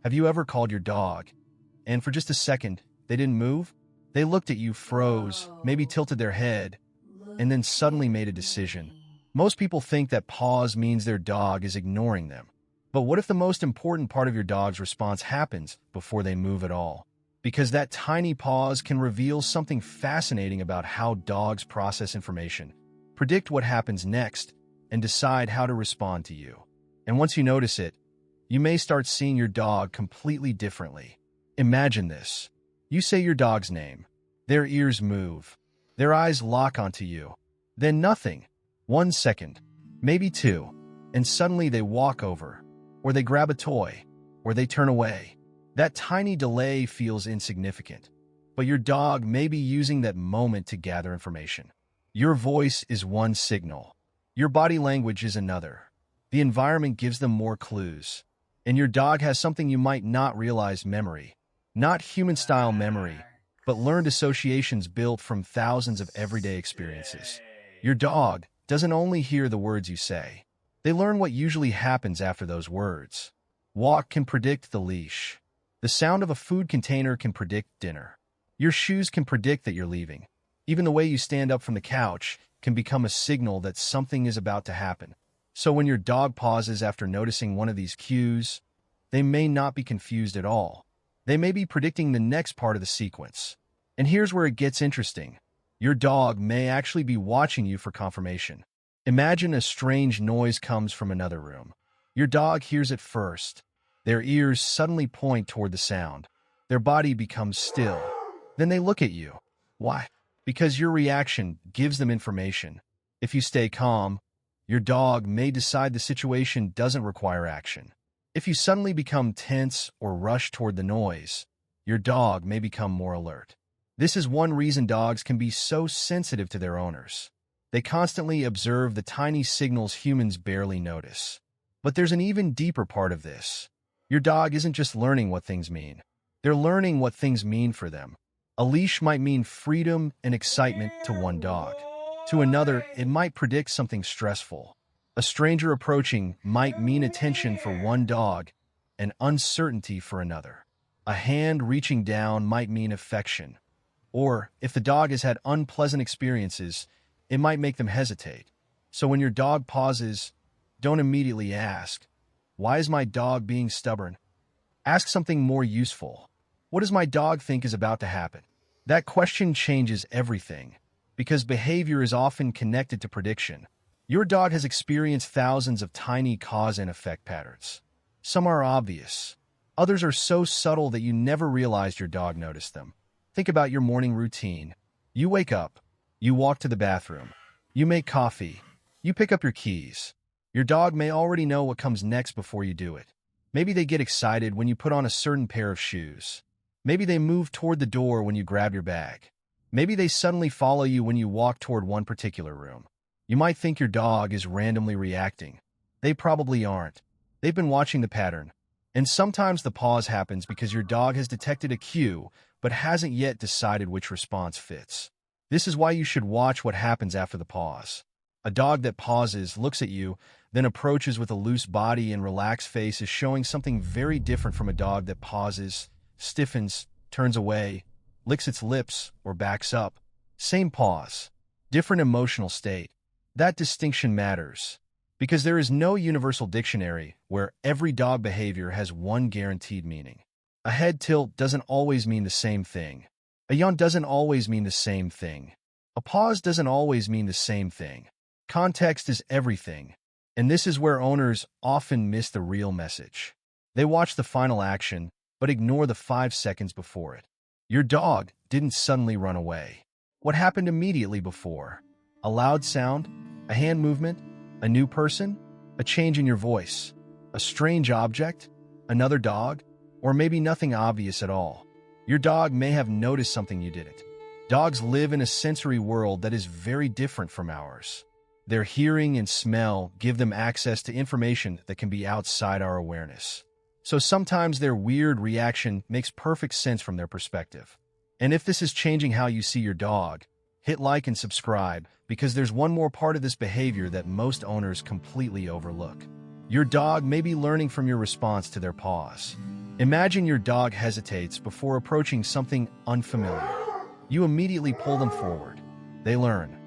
Have you ever called your dog, and for just a second, they didn't move? They looked at you, froze, maybe tilted their head, and then suddenly made a decision. Most people think that pause means their dog is ignoring them. But what if the most important part of your dog's response happens before they move at all? Because that tiny pause can reveal something fascinating about how dogs process information, predict what happens next, and decide how to respond to you. And once you notice it, you may start seeing your dog completely differently. Imagine this. You say your dog's name. Their ears move. Their eyes lock onto you. Then nothing. 1 second, maybe 2, and suddenly they walk over, or they grab a toy, or they turn away. That tiny delay feels insignificant, but your dog may be using that moment to gather information. Your voice is one signal. Your body language is another. The environment gives them more clues. And your dog has something you might not realize: memory. Not human-style memory, but learned associations built from thousands of everyday experiences. Your dog doesn't only hear the words you say. They learn what usually happens after those words. Walk can predict the leash. The sound of a food container can predict dinner. Your shoes can predict that you're leaving. Even the way you stand up from the couch can become a signal that something is about to happen. So when your dog pauses after noticing one of these cues, they may not be confused at all. They may be predicting the next part of the sequence. And here's where it gets interesting. Your dog may actually be watching you for confirmation. Imagine a strange noise comes from another room. Your dog hears it first. Their ears suddenly point toward the sound. Their body becomes still. Then they look at you. Why? Because your reaction gives them information. If you stay calm, your dog may decide the situation doesn't require action. If you suddenly become tense or rush toward the noise, your dog may become more alert. This is one reason dogs can be so sensitive to their owners. They constantly observe the tiny signals humans barely notice. But there's an even deeper part of this. Your dog isn't just learning what things mean. They're learning what things mean for them. A leash might mean freedom and excitement to one dog. To another, it might predict something stressful. A stranger approaching might mean attention for one dog and uncertainty for another. A hand reaching down might mean affection. Or, if the dog has had unpleasant experiences, it might make them hesitate. So when your dog pauses, don't immediately ask, "Why is my dog being stubborn?" Ask something more useful. What does my dog think is about to happen? That question changes everything, because behavior is often connected to prediction. Your dog has experienced thousands of tiny cause and effect patterns. Some are obvious. Others are so subtle that you never realized your dog noticed them. Think about your morning routine. You wake up. You walk to the bathroom. You make coffee. You pick up your keys. Your dog may already know what comes next before you do it. Maybe they get excited when you put on a certain pair of shoes. Maybe they move toward the door when you grab your bag. Maybe they suddenly follow you when you walk toward one particular room. You might think your dog is randomly reacting. They probably aren't. They've been watching the pattern. And sometimes the pause happens because your dog has detected a cue but hasn't yet decided which response fits. This is why you should watch what happens after the pause. A dog that pauses, looks at you, then approaches with a loose body and relaxed face is showing something very different from a dog that pauses, stiffens, turns away, licks its lips, or backs up. Same pause, different emotional state. That distinction matters, because there is no universal dictionary where every dog behavior has one guaranteed meaning. A head tilt doesn't always mean the same thing. A yawn doesn't always mean the same thing. A pause doesn't always mean the same thing. Context is everything, and this is where owners often miss the real message. They watch the final action, but ignore the 5 seconds before it. Your dog didn't suddenly run away. What happened immediately before? A loud sound? A hand movement? A new person? A change in your voice? A strange object? Another dog? Or maybe nothing obvious at all. Your dog may have noticed something you didn't. Dogs live in a sensory world that is very different from ours. Their hearing and smell give them access to information that can be outside our awareness. So sometimes their weird reaction makes perfect sense from their perspective. And if this is changing how you see your dog, hit like and subscribe, because there's one more part of this behavior that most owners completely overlook. Your dog may be learning from your response to their pause. Imagine your dog hesitates before approaching something unfamiliar. You immediately pull them forward. They learn.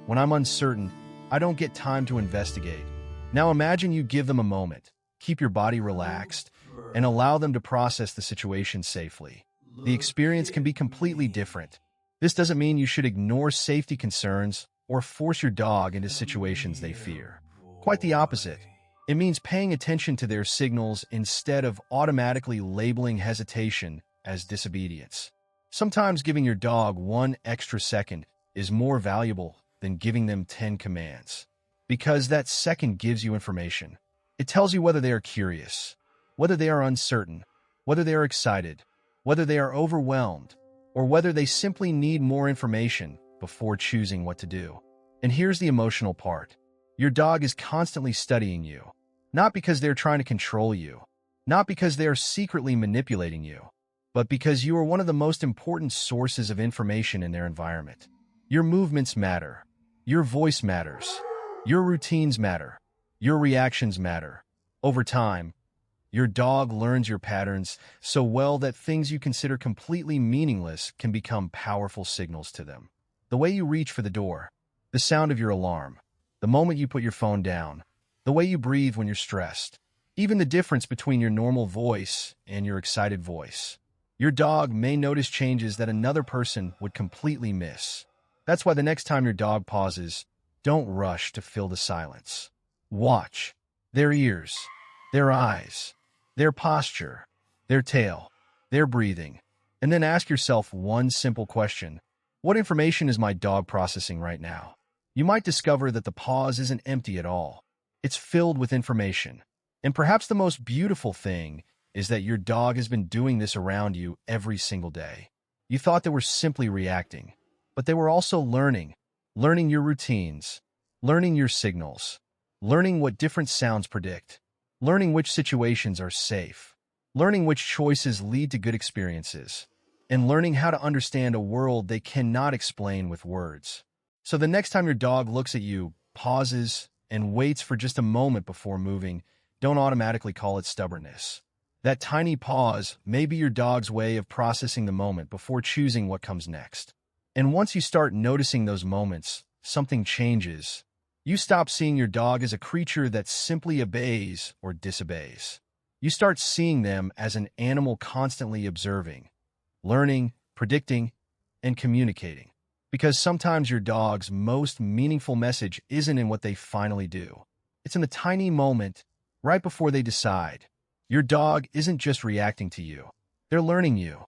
When I'm uncertain, I don't get time to investigate. Now imagine you give them a moment, keep your body relaxed, and allow them to process the situation safely. The experience can be completely different. This doesn't mean you should ignore safety concerns or force your dog into situations they fear. Quite the opposite. It means paying attention to their signals instead of automatically labeling hesitation as disobedience. Sometimes giving your dog 1 extra second is more valuable than giving them 10 commands. Because that second gives you information. It tells you whether they are curious, whether they are uncertain, whether they are excited, whether they are overwhelmed, or whether they simply need more information before choosing what to do. And here's the emotional part. Your dog is constantly studying you, not because they're trying to control you, not because they are secretly manipulating you, but because you are one of the most important sources of information in their environment. Your movements matter. Your voice matters. Your routines matter. Your reactions matter. Over time, your dog learns your patterns so well that things you consider completely meaningless can become powerful signals to them. The way you reach for the door, the sound of your alarm, the moment you put your phone down, the way you breathe when you're stressed, even the difference between your normal voice and your excited voice. Your dog may notice changes that another person would completely miss. That's why the next time your dog pauses, don't rush to fill the silence. Watch their ears, their eyes, their posture, their tail, their breathing, and then ask yourself one simple question. What information is my dog processing right now? You might discover that the pause isn't empty at all. It's filled with information. And perhaps the most beautiful thing is that your dog has been doing this around you every single day. You thought they were simply reacting, but they were also learning your routines, learning your signals, learning what different sounds predict, learning which situations are safe, learning which choices lead to good experiences, and learning how to understand a world they cannot explain with words. So the next time your dog looks at you, pauses, and waits for just a moment before moving, don't automatically call it stubbornness. That tiny pause may be your dog's way of processing the moment before choosing what comes next. And once you start noticing those moments, something changes. You stop seeing your dog as a creature that simply obeys or disobeys. You start seeing them as an animal constantly observing, learning, predicting, and communicating. Because sometimes your dog's most meaningful message isn't in what they finally do. It's in the tiny moment, right before they decide. Your dog isn't just reacting to you. They're learning you.